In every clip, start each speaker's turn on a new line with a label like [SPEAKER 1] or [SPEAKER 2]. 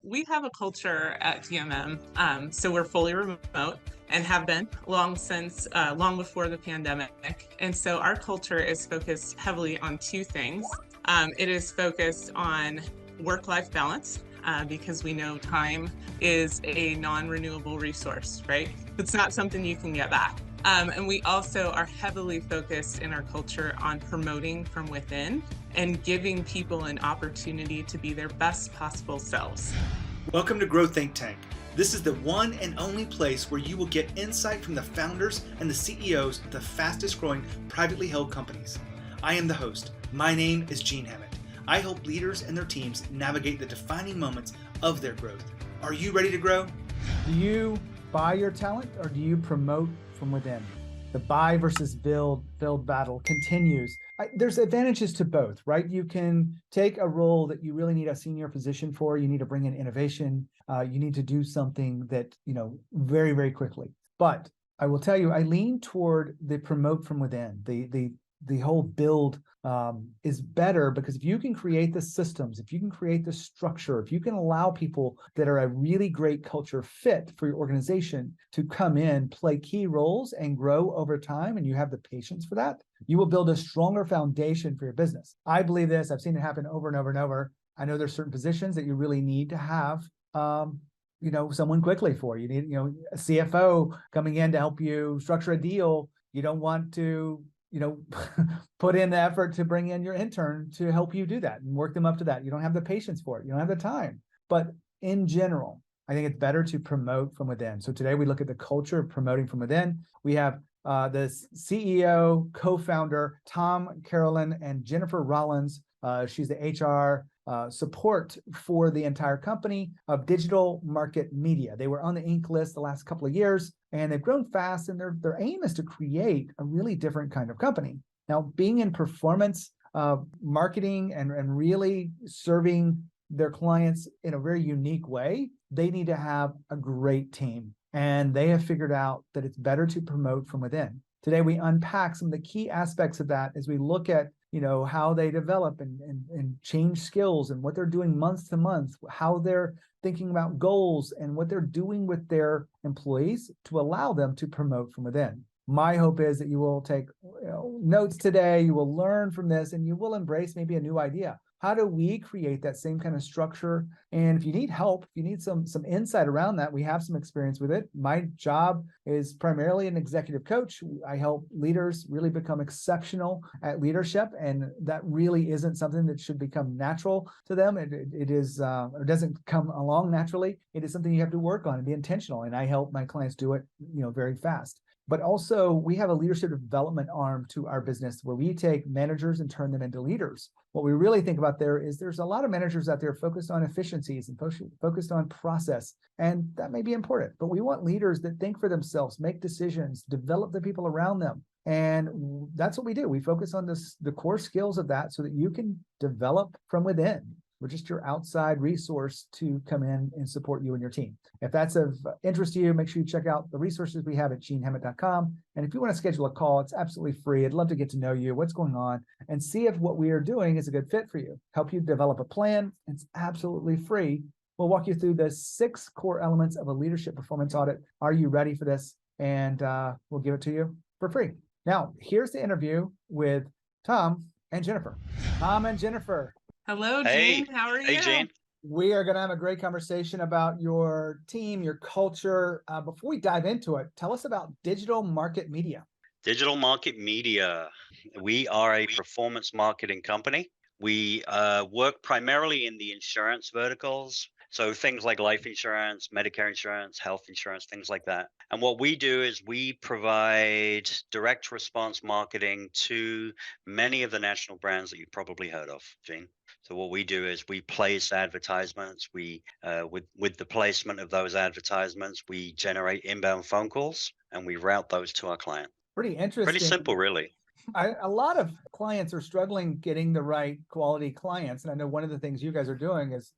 [SPEAKER 1] we have a culture at GMM, so we're fully remote and have been long before the pandemic. And so our culture is focused heavily on two things. It is focused on work-life balance, because we know time is a non-renewable resource, right? It's not something you can get back. And we also are heavily focused in our culture on promoting from within and giving people an opportunity to be their best possible selves.
[SPEAKER 2] Welcome to Grow Think Tank. This is the one and only place where you will get insight from the founders and the CEOs of the fastest growing privately held companies. I am the host. My name is Gene Hammett. I help leaders and their teams navigate the defining moments of their growth. Are you ready to grow?
[SPEAKER 3] Do you buy your talent or do you promote from within? The buy versus build battle continues. There's advantages to both, right? You can take a role that you really need a senior position for. You need to bring in innovation. You need to do something that, very, very quickly. But I will tell you, I lean toward the promote from within. The whole build is better because if you can create the systems, if you can create the structure, if you can allow people that are a really great culture fit for your organization to come in, play key roles and grow over time, and you have the patience for that, you will build a stronger foundation for your business. I believe this. I've seen it happen over and over and over. I know there's certain positions that you really need to have someone quickly for. You need, a CFO coming in to help you structure a deal. You don't want to put in the effort to bring in your intern to help you do that and work them up to that. You don't have the patience for it. You don't have the time. But in general, I think it's better to promote from within. So today we look at the culture of promoting from within. We have the CEO, co-founder, Tom Carolan and Jennifer Rollins. She's the HR support for the entire company of Digital Market Media. They were on the Inc. list the last couple of years, and they've grown fast, and their aim is to create a really different kind of company. Now, being in performance marketing and really serving their clients in a very unique way, they need to have a great team, and they have figured out that it's better to promote from within. Today, we unpack some of the key aspects of that as we look at how they develop and change skills and what they're doing month to month, how they're thinking about goals and what they're doing with their employees to allow them to promote from within. My hope is that you will take notes today, you will learn from this, and you will embrace maybe a new idea. How do we create that same kind of structure? And if you need help, if you need some insight around that, we have some experience with it. My job is primarily an executive coach. I help leaders really become exceptional at leadership, and that really isn't something that should become natural to them. It is, or doesn't come along naturally. It is something you have to work on and be intentional. And I help my clients do it, very fast. But also, we have a leadership development arm to our business where we take managers and turn them into leaders. What we really think about there is there's a lot of managers out there focused on efficiencies and focused on process, and that may be important. But we want leaders that think for themselves, make decisions, develop the people around them. And that's what we do. We focus on the core skills of that so that you can develop from within. We're just your outside resource to come in and support you and your team. If that's of interest to you, make sure you check out the resources we have at genehammett.com. And if you want to schedule a call, it's absolutely free. I'd love to get to know you, what's going on, and see if what we are doing is a good fit for you. Help you develop a plan. It's absolutely free. We'll walk you through the 6 core elements of a leadership performance audit. Are you ready for this? And we'll give it to you for free. Now, here's the interview with Tom and Jennifer. Tom and Jennifer.
[SPEAKER 1] Hello,
[SPEAKER 4] Hey,
[SPEAKER 1] Gene. How are you?
[SPEAKER 4] hey, Gene.
[SPEAKER 3] We are going to have a great conversation about your team, your culture. Before we dive into it, tell us about Digital Market Media.
[SPEAKER 4] Digital Market Media. We are a performance marketing company. We work primarily in the insurance verticals. So things like life insurance, Medicare insurance, health insurance, things like that. And what we do is we provide direct response marketing to many of the national brands that you've probably heard of, Gene. So what we do is we place advertisements. We, with the placement of those advertisements, we generate inbound phone calls and we route those to our client.
[SPEAKER 3] Pretty interesting.
[SPEAKER 4] Pretty simple, really.
[SPEAKER 3] A lot of clients are struggling getting the right quality clients. And I know one of the things you guys are doing is,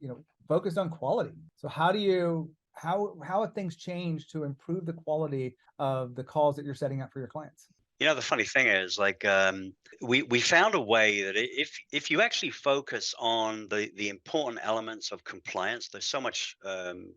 [SPEAKER 3] focused on quality. So how have things changed to improve the quality of the calls that you're setting up for your clients?
[SPEAKER 4] The funny thing is, like, we found a way that if you actually focus on the important elements of compliance, there's so much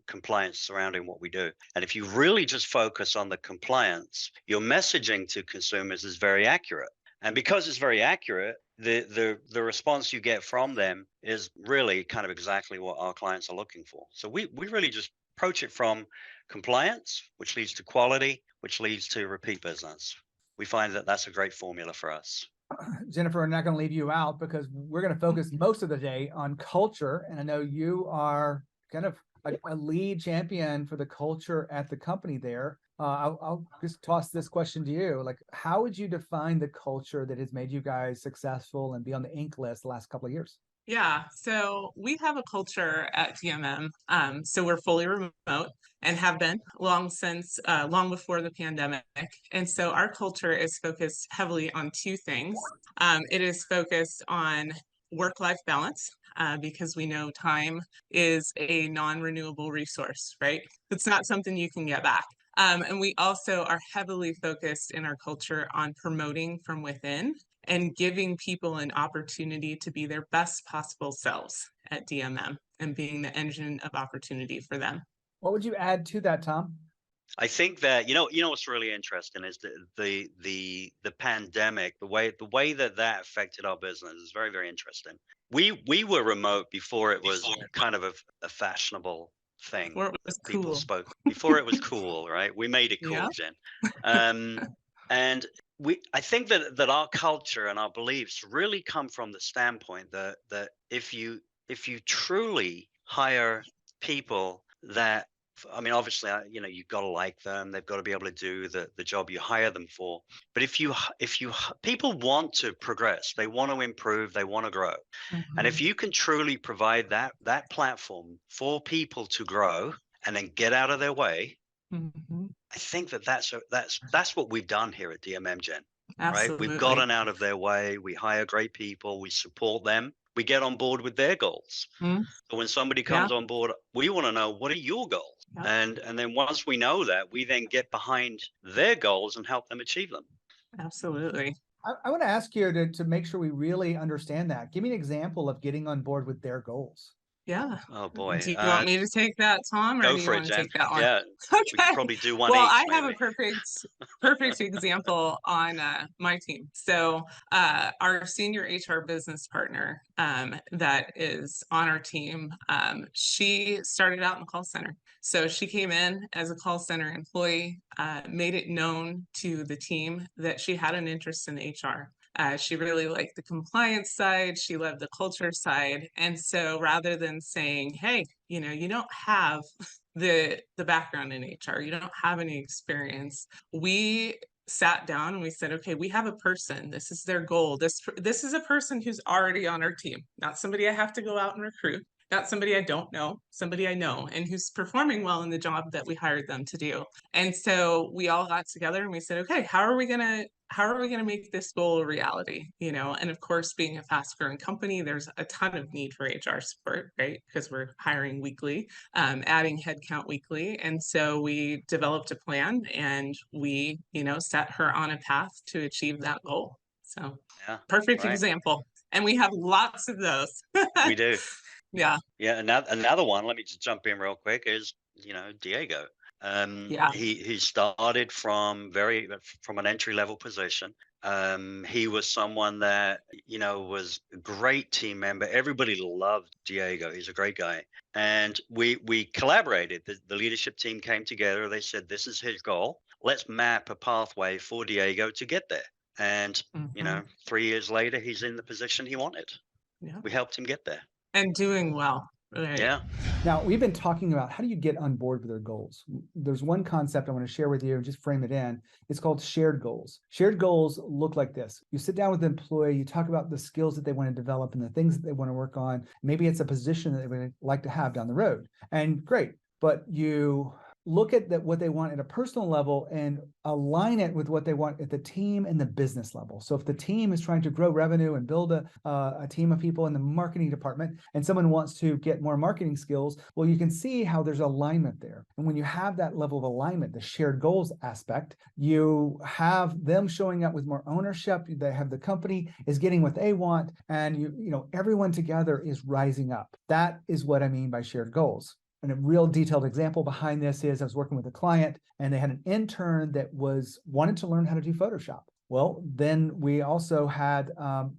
[SPEAKER 4] compliance surrounding what we do, and if you really just focus on the compliance, your messaging to consumers is very accurate. And because it's very accurate, the response you get from them is really kind of exactly what our clients are looking for. So we really just approach it from compliance, which leads to quality, which leads to repeat business. We find that that's a great formula for us.
[SPEAKER 3] Jennifer, I'm not going to leave you out because we're going to focus most of the day on culture. And I know you are kind of a lead champion for the culture at the company there. I'll just toss this question to you. Like, how would you define the culture that has made you guys successful and be on the Inc. list the last couple of years?
[SPEAKER 1] Yeah, so we have a culture at DMM. So we're fully remote and have been long before the pandemic. And so our culture is focused heavily on two things. It is focused on work-life balance, because we know time is a non-renewable resource, right? It's not something you can get back. And we also are heavily focused in our culture on promoting from within and giving people an opportunity to be their best possible selves at DMM and being the engine of opportunity for them.
[SPEAKER 3] What would you add to that, Tom?
[SPEAKER 4] I think that what's really interesting is the pandemic, the way that affected our business is very, very interesting. We were remote before it was kind of a fashionable thing.
[SPEAKER 1] Before it was
[SPEAKER 4] People
[SPEAKER 1] cool.
[SPEAKER 4] spoke before it was cool, right? We made it cool,
[SPEAKER 1] Yeah.
[SPEAKER 4] Jen. And I think that our culture and our beliefs really come from the standpoint that if you truly hire people that, I mean, obviously, you've got to like them. They've got to be able to do the job you hire them for. But if people want to progress, they want to improve, they want to grow. And if you can truly provide that platform for people to grow and then get out of their way, I think that's what we've done here at DMM, Jen. Right? We've
[SPEAKER 1] Absolutely.
[SPEAKER 4] gotten out of their way. We hire great people. We support them. We get on board with their goals. So when somebody comes on board, we want to know, what are your goals? And then once we know that, we then get behind their goals and help them achieve them.
[SPEAKER 1] Absolutely.
[SPEAKER 3] I want to ask you to make sure we really understand that. Give me an example of getting on board with their goals.
[SPEAKER 1] Yeah.
[SPEAKER 4] Oh boy.
[SPEAKER 1] Do you want me to take that, Tom, or
[SPEAKER 4] Go
[SPEAKER 1] do you
[SPEAKER 4] for it,
[SPEAKER 1] want to
[SPEAKER 4] Jen.
[SPEAKER 1] take that one?
[SPEAKER 4] Yeah.
[SPEAKER 1] Okay.
[SPEAKER 4] We could probably do one
[SPEAKER 1] Well,
[SPEAKER 4] each,
[SPEAKER 1] I have
[SPEAKER 4] maybe.
[SPEAKER 1] a perfect example on my team. So our senior HR business partner that is on our team, she started out in the call center. So she came in as a call center employee, made it known to the team that she had an interest in HR. She really liked the compliance side. She loved the culture side. And so rather than saying, hey, you don't have the background in HR, you don't have any experience, we sat down and we said, okay, we have a person. This is their goal. This is a person who's already on our team, not somebody I have to go out and recruit. Not somebody I don't know, somebody I know, and who's performing well in the job that we hired them to do. And so we all got together and we said, okay, how are we gonna make this goal a reality? And of course, being a fast-growing company, there's a ton of need for HR support, right? Because we're hiring weekly, adding headcount weekly, and so we developed a plan and we, set her on a path to achieve that goal. So, perfect example, and we have lots of those.
[SPEAKER 4] We do.
[SPEAKER 1] Yeah.
[SPEAKER 4] Yeah. Another one, let me just jump in real quick, is, Diego. He started from an entry level position. He was someone that, was a great team member. Everybody loved Diego. He's a great guy. And we collaborated. The leadership team came together. They said, this is his goal. Let's map a pathway for Diego to get there. And, 3 years later, he's in the position he wanted. Yeah. We helped him get there.
[SPEAKER 1] And doing well. Right.
[SPEAKER 4] Yeah.
[SPEAKER 3] Now, we've been talking about how do you get on board with their goals. There's one concept I want to share with you and just frame it in. It's called shared goals. Shared goals look like this. You sit down with the employee, you talk about the skills that they want to develop and the things that they want to work on. Maybe it's a position that they would like to have down the road. And great, but you look at what they want at a personal level and align it with what they want at the team and the business level. So if the team is trying to grow revenue and build a team of people in the marketing department, and someone wants to get more marketing skills, well, you can see how there's alignment there. And when you have that level of alignment, the shared goals aspect, you have them showing up with more ownership. They have the company is getting what they want, and everyone together is rising up. That is what I mean by shared goals. And a real detailed example behind this is I was working with a client, and they had an intern that wanted to learn how to do Photoshop. Well, then we also had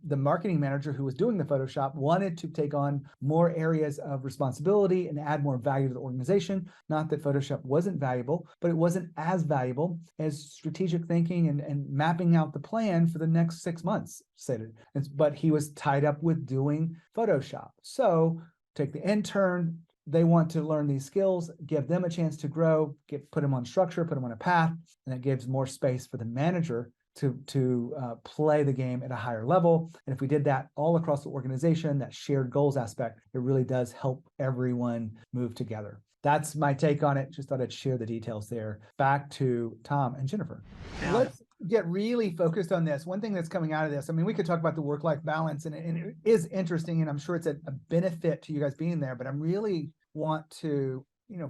[SPEAKER 3] the marketing manager who was doing the Photoshop wanted to take on more areas of responsibility and add more value to the organization. Not that Photoshop wasn't valuable, but it wasn't as valuable as strategic thinking and mapping out the plan for the next 6 months. But he was tied up with doing Photoshop. So take the intern. They want to learn these skills, give them a chance to grow, put them on structure, put them on a path, and it gives more space for the manager to play the game at a higher level. And if we did that all across the organization, that shared goals aspect, it really does help everyone move together. That's my take on it. Just thought I'd share the details there. Back to Tom and Jennifer.
[SPEAKER 1] Yeah.
[SPEAKER 3] Let's get really focused on this. One thing that's coming out of this, I mean, we could talk about the work-life balance, and it is interesting, and I'm sure it's a benefit to you guys being there, but I really want to,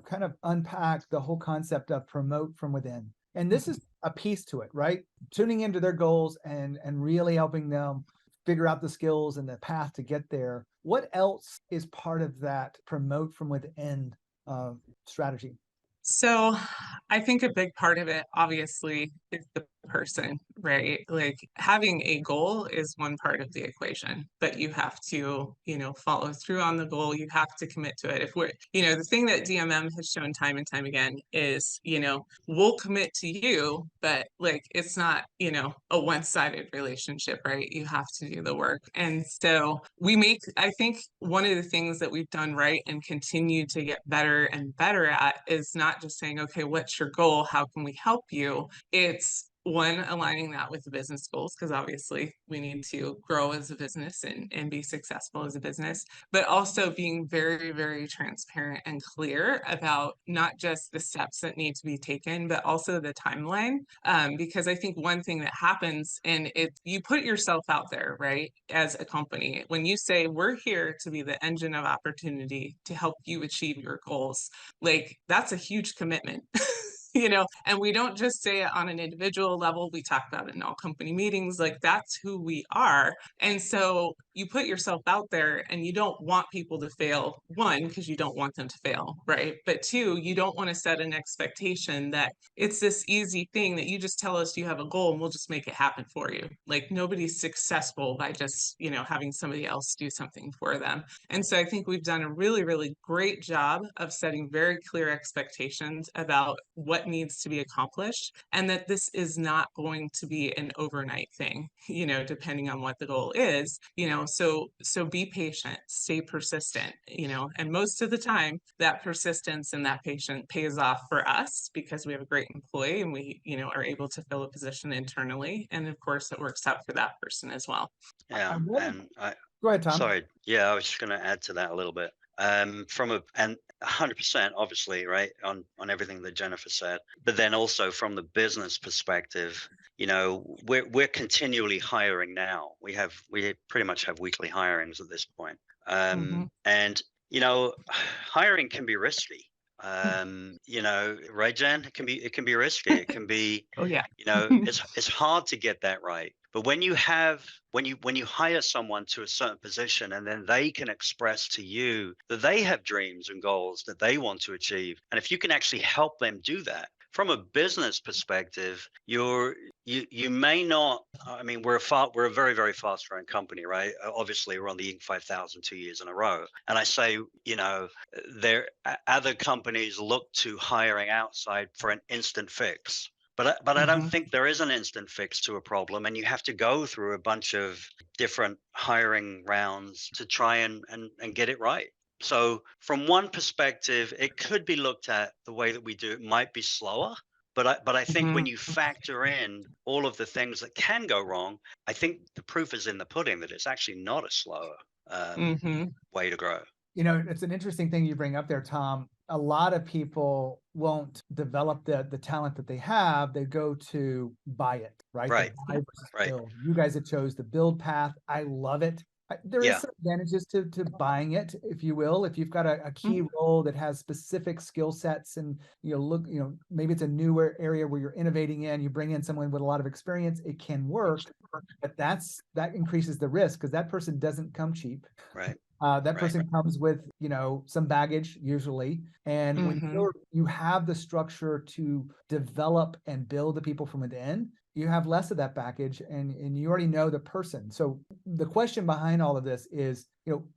[SPEAKER 3] kind of unpack the whole concept of promote from within. And this is a piece to it, right? Tuning into their goals and really helping them figure out the skills and the path to get there. What else is part of that promote from within strategy?
[SPEAKER 1] So I think a big part of it, obviously, is the person, right? Like having a goal is one part of the equation, but you have to, follow through on the goal. You have to commit to it. If we're, the thing that DMM has shown time and time again is, we'll commit to you, but like it's not, a one-sided relationship, right? You have to do the work. And so I think one of the things that we've done right and continue to get better and better at is not just saying, okay, what's your goal? How can we help you? It's one, aligning that with the business goals, because obviously we need to grow as a business and be successful as a business, but also being very, very transparent and clear about not just the steps that need to be taken, but also the timeline. Because I think one thing that happens, and you put yourself out there, right, as a company, when you say we're here to be the engine of opportunity to help you achieve your goals, like that's a huge commitment. And we don't just say it on an individual level. We talk about it in all company meetings. Like that's who we are. And so you put yourself out there and you don't want people to fail. One, because you don't want them to fail, right? But two, you don't want to set an expectation that it's this easy thing that you just tell us you have a goal and we'll just make it happen for you. Like nobody's successful by just, having somebody else do something for them. And so I think we've done a really, really great job of setting very clear expectations about what needs to be accomplished, and that this is not going to be an overnight thing, depending on what the goal is, so be patient, stay persistent, and most of the time that persistence and that patience pays off for us because we have a great employee and we, are able to fill a position internally. And of course it works out for that person as well.
[SPEAKER 4] Yeah.
[SPEAKER 3] Go ahead, Tom.
[SPEAKER 4] Sorry. Yeah, I was just going to add to that a little bit. And 100% obviously, right, on everything that Jennifer said, but then also from the business perspective, we're continually hiring now. We pretty much have weekly hirings at this point. And hiring can be risky. Right, Jen? It can be risky. It can be,
[SPEAKER 1] Oh yeah.
[SPEAKER 4] It's hard to get that right. But when you hire someone to a certain position and then they can express to you that they have dreams and goals that they want to achieve, and if you can actually help them do that, from a business perspective, you may not. I mean, we're a very, very fast growing company, right? Obviously, we're on the Inc. 5000 2 years in a row, and I say, there other companies look to hiring outside for an instant fix. But I don't think there is an instant fix to a problem, and you have to go through a bunch of different hiring rounds to try and get it right. So from one perspective, it could be looked at the way that we do. It might be slower, but I think when you factor in all of the things that can go wrong, I think the proof is in the pudding that it's actually not a slower way to grow.
[SPEAKER 3] It's an interesting thing you bring up there, Tom. a lot of people won't develop the talent that they have. They go to buy it, right? The
[SPEAKER 4] Right.
[SPEAKER 3] buy versus
[SPEAKER 4] Right.
[SPEAKER 3] build. You guys have chose the build path. I love it. There is
[SPEAKER 4] Yeah.
[SPEAKER 3] some advantages to buying it, if you will. If you've got a key
[SPEAKER 1] Mhm.
[SPEAKER 3] role that has specific skill sets, and maybe it's a newer area where you're innovating in, you bring in someone with a lot of experience, it can work. But that increases the risk because that person doesn't come cheap.
[SPEAKER 4] Right.
[SPEAKER 3] That
[SPEAKER 4] Right.
[SPEAKER 3] person comes with, some baggage usually. And when
[SPEAKER 1] Mhm.
[SPEAKER 3] you have the structure to develop and build the people from within, you have less of that baggage, and you already know the person. So the question behind all of this is,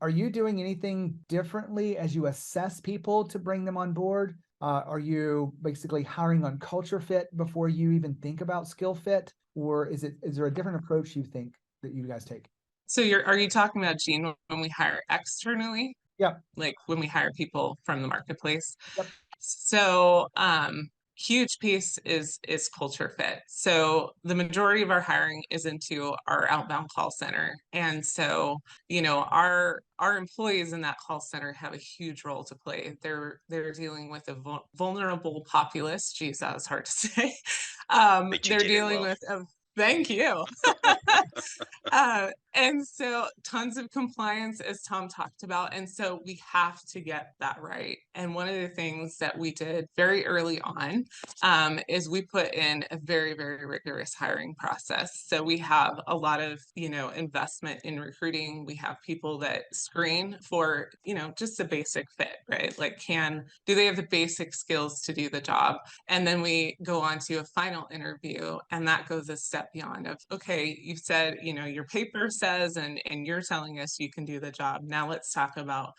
[SPEAKER 3] are you doing anything differently as you assess people to bring them on board? Are you basically hiring on culture fit before you even think about skill fit? Or is there a different approach you think that you guys take?
[SPEAKER 1] So are you talking about, Gene, when we hire externally,
[SPEAKER 3] Yep.
[SPEAKER 1] like when we hire people from the marketplace?
[SPEAKER 3] Yep.
[SPEAKER 1] So huge piece is culture fit. So the majority of our hiring is into our outbound call center. And so, our employees in that call center have a huge role to play. They're dealing with a vulnerable populace. Geez, that was hard to say.
[SPEAKER 4] But you
[SPEAKER 1] They're
[SPEAKER 4] did it
[SPEAKER 1] dealing
[SPEAKER 4] well.
[SPEAKER 1] with a Thank you. And so tons of compliance, as Tom talked about. And so we have to get that right. And one of the things that we did very early on is we put in a very, very rigorous hiring process. So we have a lot of, investment in recruiting. We have people that screen for, just a basic fit, right? Like, do they have the basic skills to do the job? And then we go on to a final interview, and that goes a step beyond of, okay, you said, your paper says, and you're telling us you can do the job. Now let's talk about,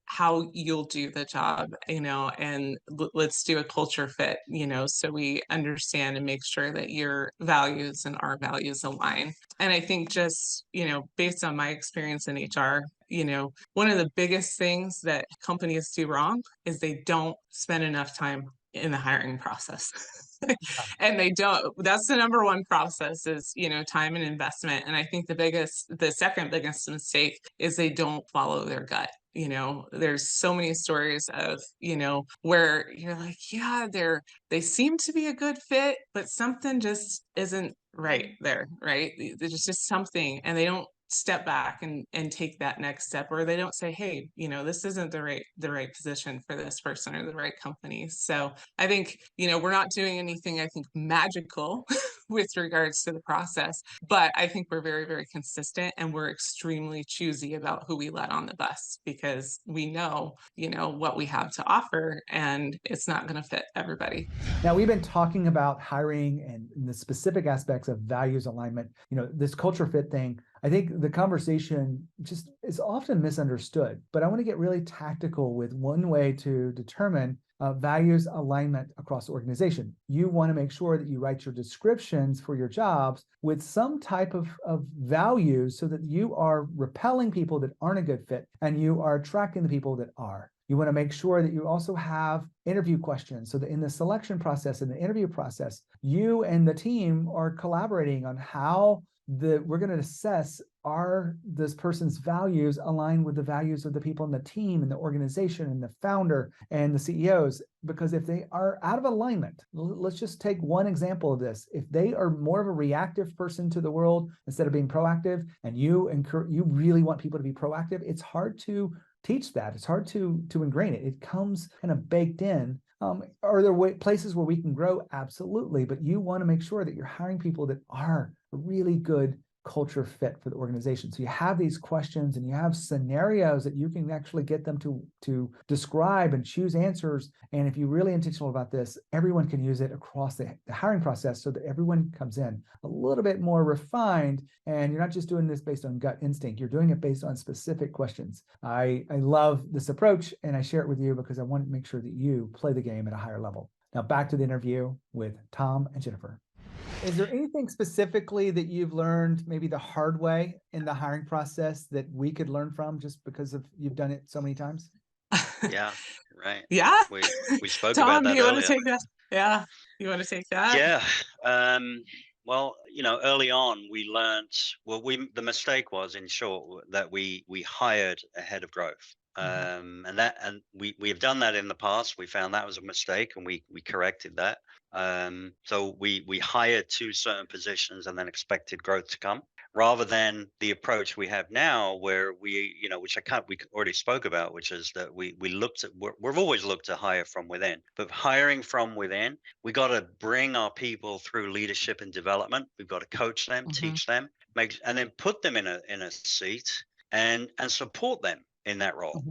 [SPEAKER 1] how you'll do the job, and let's do a culture fit, so we understand and make sure that your values and our values align. And I think just, based on my experience in HR, one of the biggest things that companies do wrong is they don't spend enough time in the hiring process. And they don't. That's the number one process is, time and investment. And I think the second biggest mistake is they don't follow their gut. There's so many stories of, where you're like, yeah, they seem to be a good fit, but something just isn't right there, right? There's just something, and they don't step back and take that next step, or they don't say, hey, this isn't the right position for this person or the right company. So I think, we're not doing anything, I think, magical with regards to the process, but I think we're very, very consistent, and we're extremely choosy about who we let on the bus because we know, what we have to offer, and it's not going to fit everybody.
[SPEAKER 3] Now, we've been talking about hiring and the specific aspects of values alignment, this culture fit thing. I think the conversation just is often misunderstood, but I want to get really tactical with one way to determine values alignment across the organization. You want to make sure that you write your descriptions for your jobs with some type of values so that you are repelling people that aren't a good fit and you are attracting the people that are. You want to make sure that you also have interview questions so that in the selection process, in the interview process, you and the team are collaborating on how we're going to assess are this person's values aligned with the values of the people in the team and the organization and the founder and the CEOs. Because if they are out of alignment, let's just take one example of this. If they are more of a reactive person to the world instead of being proactive, and you really want people to be proactive, it's hard to teach that. It's hard to ingrain it. It comes kind of baked in. Are there places where we can grow? Absolutely. But you want to make sure that you're hiring people that are a really good culture fit for the organization. So you have these questions and you have scenarios that you can actually get them to describe and choose answers. And if you're really intentional about this, everyone can use it across the hiring process so that everyone comes in a little bit more refined. And you're not just doing this based on gut instinct. You're doing it based on specific questions. I love this approach, and I share it with you because I want to make sure that you play the game at a higher level. Now back to the interview with Tom and Jennifer. Is there anything specifically that you've learned maybe the hard way in the hiring process that we could learn from just because of you've done it so many times?
[SPEAKER 4] Yeah, right.
[SPEAKER 1] Yeah.
[SPEAKER 4] We spoke about
[SPEAKER 1] Tom, do
[SPEAKER 4] that
[SPEAKER 1] you want to
[SPEAKER 4] earlier.
[SPEAKER 1] take that? Yeah. You want to take that?
[SPEAKER 4] Yeah. Well, early on we learned, the mistake was, in short, that we hired ahead of growth. And we have done that in the past. We found that was a mistake, and we corrected that. So we hired to certain positions and then expected growth to come, rather than the approach we have now, where which we already spoke about, which is that we've always looked to hire from within, but hiring from within, we got to bring our people through leadership and development. We've got to coach them, teach them, and then put them in a seat and support them in that role.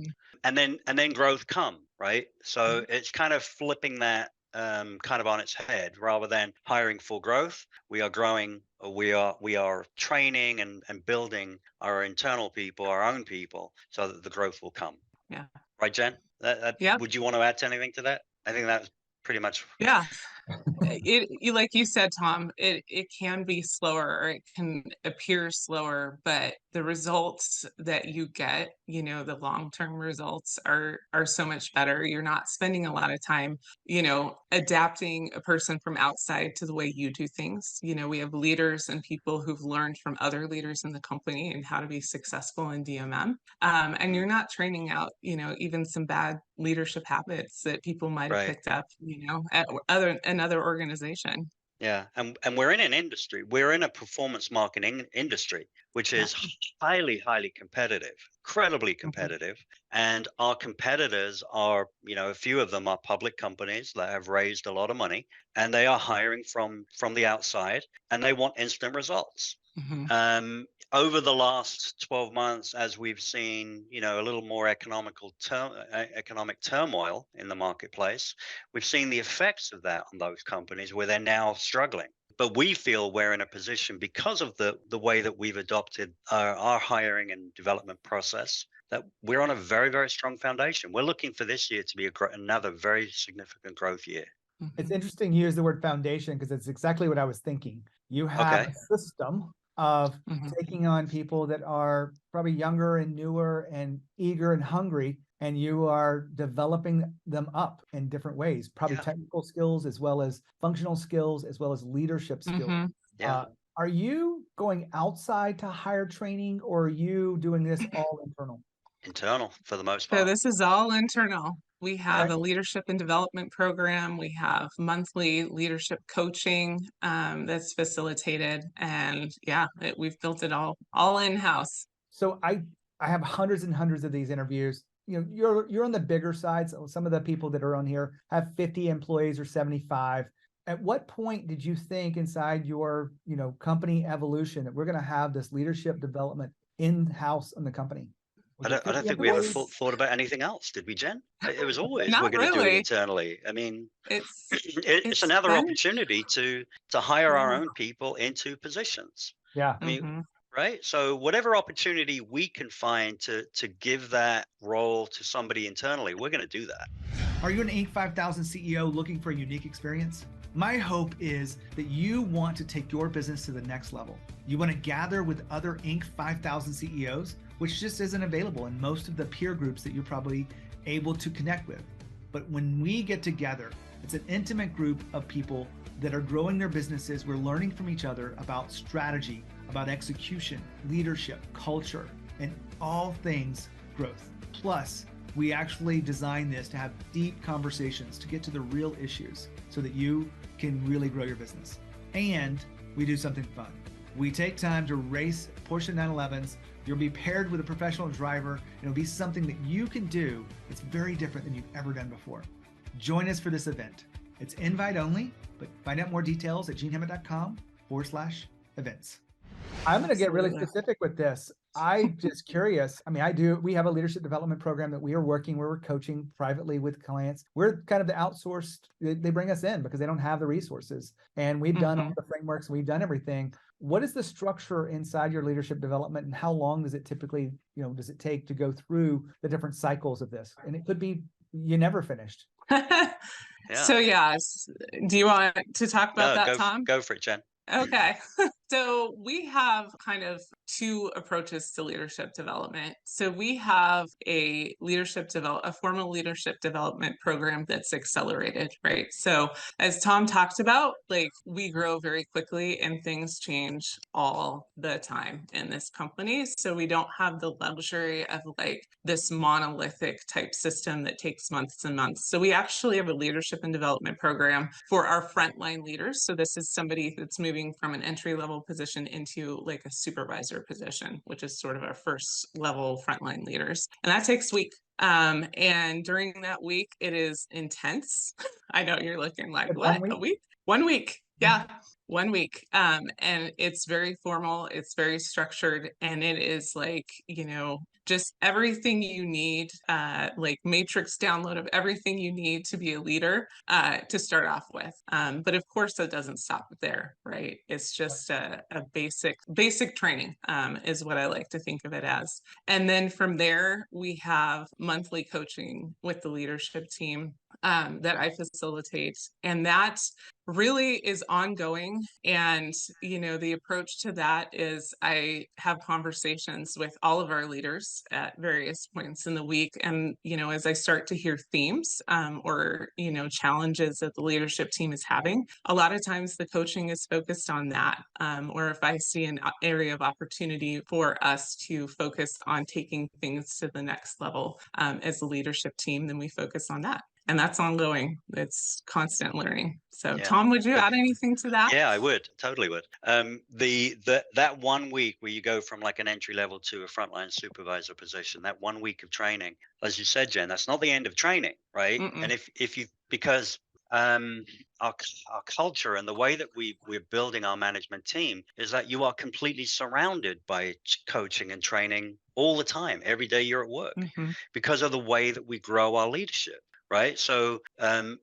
[SPEAKER 4] And then growth come, right? So it's kind of flipping that kind of on its head. Rather than hiring for growth, we are growing, we are training and building our internal people, our own people, so that the growth will come.
[SPEAKER 1] Yeah.
[SPEAKER 4] Right, Jen?
[SPEAKER 1] Yeah.
[SPEAKER 4] Would you want to add to anything to that? I think that's pretty much.
[SPEAKER 1] Yeah. Like you said, Tom, it can be slower, or it can appear slower, but the results that you get, the long-term results are so much better. You're not spending a lot of time, adapting a person from outside to the way you do things. We have leaders and people who've learned from other leaders in the company and how to be successful in DMM. And you're not training out, even some bad leadership habits that people might have picked up, at another organization.
[SPEAKER 4] Yeah, and we're in an industry, we're in a performance marketing industry, which is highly, highly competitive, incredibly competitive. And our competitors are, a few of them are public companies that have raised a lot of money, and they are hiring from the outside, and they want instant results. Over the last 12 months, as we've seen, a little more economic turmoil in the marketplace, we've seen the effects of that on those companies where they're now struggling. But we feel we're in a position, because of the way that we've adopted our hiring and development process, that we're on a very, very strong foundation. We're looking for this year to be another very significant growth year.
[SPEAKER 3] It's interesting you use the word foundation, because it's exactly what I was thinking. You have a system of taking on people that are probably younger and newer and eager and hungry, and you are developing them up in different ways, probably technical skills as well as functional skills as well as leadership skills. Are you going outside to hire training, or are you doing this all internal?
[SPEAKER 4] Internal for the most part.
[SPEAKER 1] So this is all internal. We have a leadership and development program. We have monthly leadership coaching that's facilitated, and we've built it all in-house.
[SPEAKER 3] So I have hundreds and hundreds of these interviews. You're on the bigger side. So some of the people that are on here have 50 employees or 75. At what point did you think inside your company evolution that we're going to have this leadership development in-house in the the
[SPEAKER 4] I don't think we ever thought about anything else, did we, Jen? It was always we're going to do it internally. I mean, it's another opportunity to hire our own people into positions.
[SPEAKER 3] Yeah.
[SPEAKER 4] I mean, right? So whatever opportunity we can find to give that role to somebody internally, we're going to do that.
[SPEAKER 2] Are you an Inc. 5000 CEO looking for a unique experience? My hope is that you want to take your business to the next level. You want to gather with other Inc. 5000 CEOs, which just isn't available in most of the peer groups that you're probably able to connect with. But when we get together, it's an intimate group of people that are growing their businesses. We're learning from each other about strategy, about execution, leadership, culture, and all things growth. Plus, we actually designed this to have deep conversations to get to the real issues so that you can really grow your business. And we do something fun. We take time to race Porsche 911s. You'll be paired with a professional driver, and it'll be something that you can do that's very different than you've ever done before. Join us for this event. It's invite only, but find out more details at genehammett.com/events. I'm going to get really specific with this. I'm just curious. I mean, we have a leadership development program that we are working, where we're coaching privately with clients. We're kind of the outsourced, they bring us in because they don't have the resources. And we've done all the frameworks, we've done everything. What is the structure inside your leadership development, and how long does it typically, does it take to go through the different cycles of this? And it could be you never finished.
[SPEAKER 1] So do you want to talk about that, Tom?
[SPEAKER 4] Go for it, Jen.
[SPEAKER 1] Okay. So we have kind of two approaches to leadership development. So we have a formal leadership development program that's accelerated, right? So as Tom talked about, like we grow very quickly and things change all the time in this company. So we don't have the luxury of like this monolithic type system that takes months and months. So we actually have a leadership and development program for our frontline leaders. So this is somebody that's moving from an entry level position into like a supervisor position, which is sort of our first level frontline leaders. And that takes a week. And during that week, it is intense. I know you're looking like, what? A week? 1 week. Yeah. 1 week. And it's very formal, it's very structured, and it is like, just everything you need, like matrix download of everything you need to be a leader to start off with. But of course, that doesn't stop there, right? It's just a basic training is what I like to think of it as. And then from there, we have monthly coaching with the leadership team that I facilitate. And that really is ongoing. And, the approach to that is I have conversations with all of our leaders at various points in the week. And, as I start to hear themes or, challenges that the leadership team is having, a lot of times the coaching is focused on that. Or if I see an area of opportunity for us to focus on taking things to the next level as a leadership team, then we focus on that. And that's ongoing. It's constant learning. So,
[SPEAKER 4] Yeah.
[SPEAKER 1] Tom, would you add anything to that?
[SPEAKER 4] Yeah, I would. Totally would. That 1 week where you go from like an entry level to a frontline supervisor position, that 1 week of training, as you said, Jen, that's not the end of training, right?
[SPEAKER 1] Mm-mm.
[SPEAKER 4] And because our culture and the way that we're building our management team is that you are completely surrounded by coaching and training all the time, every day you're at work, because of the way that we grow our leadership. Right. So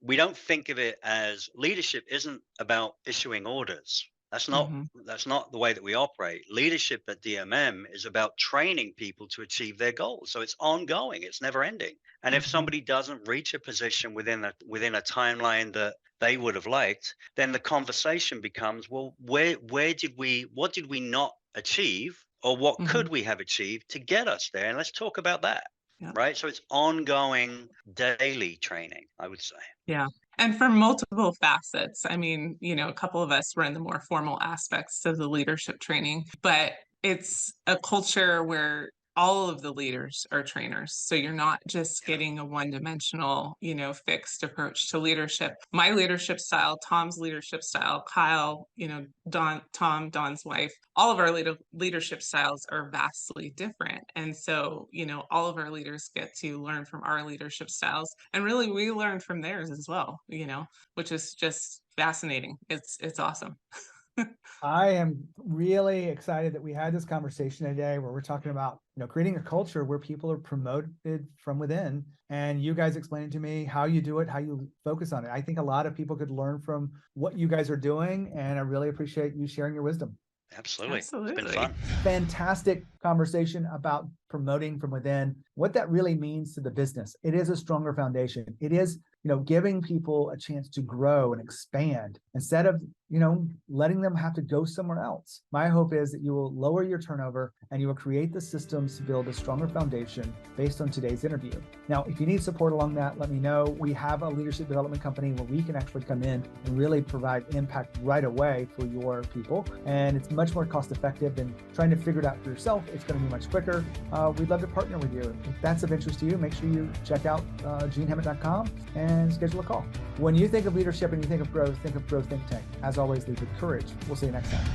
[SPEAKER 4] we don't think of it as leadership isn't about issuing orders. That's not the way that we operate. Leadership at DMM is about training people to achieve their goals. So it's ongoing. It's never ending. And if somebody doesn't reach a position within a timeline that they would have liked, then the conversation becomes, well, what did we not achieve, or what could we have achieved to get us there? And let's talk about that. Yeah. Right. So it's ongoing daily training, I would say.
[SPEAKER 1] Yeah. And for multiple facets. I mean, a couple of us run the more formal aspects of the leadership training, but it's a culture where all of the leaders are trainers. So you're not just getting a one-dimensional, fixed approach to leadership. My leadership style, Tom's leadership style, Kyle, Don's wife, all of our leadership styles are vastly different. And so, all of our leaders get to learn from our leadership styles. And really, we learn from theirs as well, which is just fascinating. It's awesome.
[SPEAKER 3] I am really excited that we had this conversation today where we're talking about, creating a culture where people are promoted from within. And you guys explained to me how you do it, how you focus on it. I think a lot of people could learn from what you guys are doing. And I really appreciate you sharing your wisdom.
[SPEAKER 4] Absolutely. It's been fun.
[SPEAKER 3] Fantastic conversation about promoting from within, what that really means to the business. It is a stronger foundation. It is, giving people a chance to grow and expand instead of, letting them have to go somewhere else. My hope is that you will lower your turnover and you will create the systems to build a stronger foundation based on today's interview. Now, if you need support along that, let me know. We have a leadership development company where we can actually come in and really provide impact right away for your people. And it's much more cost effective than trying to figure it out for yourself. It's going to be much quicker. We'd love to partner with you. If that's of interest to you, make sure you check out genehammett.com and schedule a call. When you think of leadership and you think of growth, think Think Tank. As always, lead with courage. We'll see you next time.